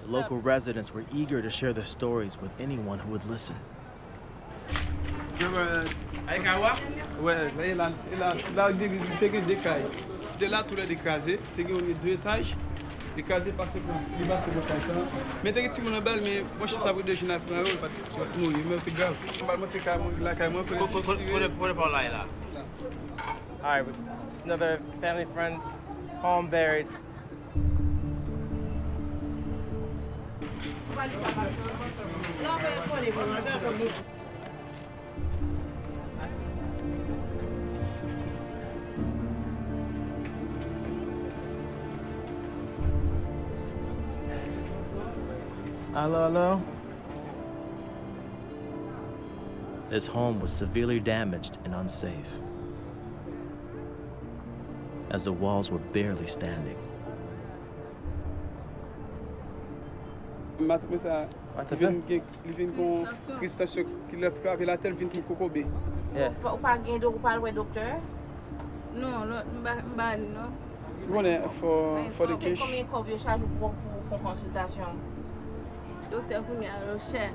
The local residents were eager to share their stories with anyone who would listen. Ouais, il a décalé. De là, tout est écrasé. Il y a 2 étages. Écrasé par ce point. Il va se décaler. Mais tu as dit que mon balle, mais moi je savais déjà que je n'avais pas de mourir. Mais c'est grave. Je vais me faire la caméra pour le là. All right, it's another family friend, home buried. Hello, hello. This home was severely damaged and unsafe, as the walls were barely standing. For the case. Combien de charges pour consultation? Docteur, vous m'avez cher.